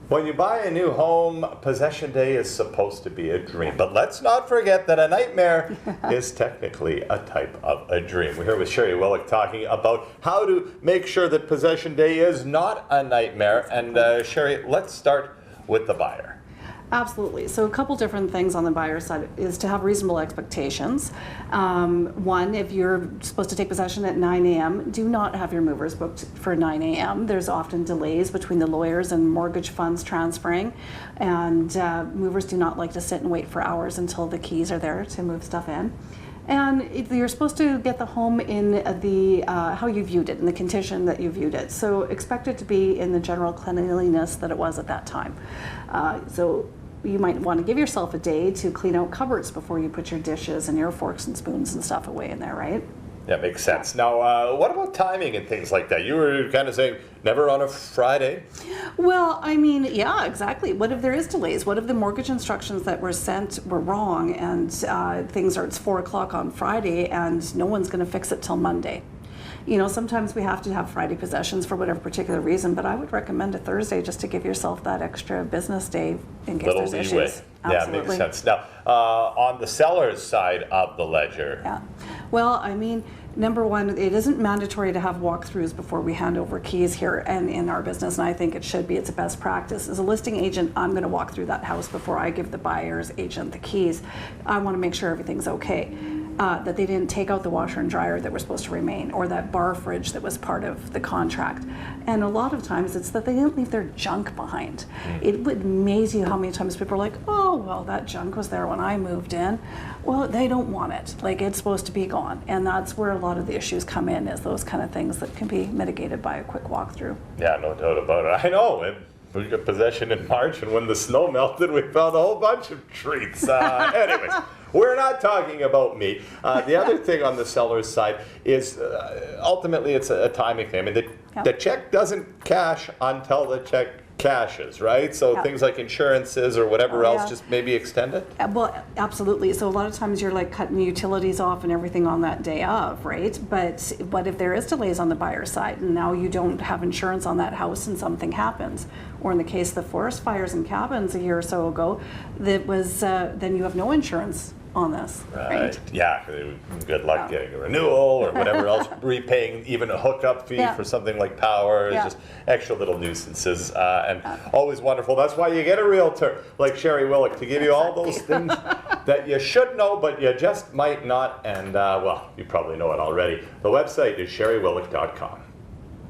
When you buy a new home, possession day is supposed to be a dream. But let's not forget that a nightmare is technically a type of a dream. We're here with Sheri Willick talking about how to make sure that possession day is not a nightmare. And Sheri, let's start with the buyer. Absolutely. So a couple different things on the buyer side is to have reasonable expectations. One, if you're supposed to take possession at 9 a.m., do not have your movers booked for 9 a.m. There's often delays between the lawyers and mortgage funds transferring, and movers do not like to sit and wait for hours until the keys are there to move stuff in. And if you're supposed to get the home in the how you viewed it, in the condition that you viewed it. So expect it to be in the general cleanliness that it was at that time. So you might want to give yourself a day to clean out cupboards before you put your dishes and your forks and spoons and stuff away in there, right? That makes sense. Now, what about timing and things like that? You were kind of saying never on a Friday. Well, I mean, yeah, exactly. What if there is delays? What if the mortgage instructions that were sent were wrong and it's 4 o'clock on Friday and no one's going to fix it till Monday? You know, sometimes we have to have Friday possessions for whatever particular reason, but I would recommend a Thursday just to give yourself that extra business day in case there's issues. Yeah, makes sense. Now, on the seller's side of the ledger. Yeah. Well, I mean, number one, it isn't mandatory to have walkthroughs before we hand over keys here and in our business, and I think it should be. It's a best practice. As a listing agent, I'm going to walk through that house before I give the buyer's agent the keys. I want to make sure everything's okay. That they didn't take out the washer and dryer that were supposed to remain, or that bar fridge that was part of the contract. And a lot of times it's that they didn't leave their junk behind. It would amaze you how many times people are like, oh, well, that junk was there when I moved in. Well, they don't want it. Like, it's supposed to be gone. And that's where a lot of the issues come in, is those kind of things that can be mitigated by a quick walkthrough. Yeah, no doubt about it. I know. We got possession in March, and when the snow melted, we found a whole bunch of treats. Anyways, we're not talking about me. The other thing on the seller's side is ultimately it's a timing thing. I mean, the check doesn't cash until the check cashes, right? So things like insurances or whatever else, just maybe extend it? Well, absolutely. So a lot of times you're like cutting utilities off and everything on that day of, right? But what if there is delays on the buyer side and now you don't have insurance on that house and something happens? Or in the case of the forest fires in cabins a year or so ago, that was then you have no insurance on this, right? Yeah, good luck getting a renewal or whatever else, repaying even a hookup fee for something like power, just extra little nuisances, and always wonderful. That's why you get a realtor like Sheri Willick to give you all those things that you should know, but you just might not, and well, you probably know it already. The website is sherywillick.com.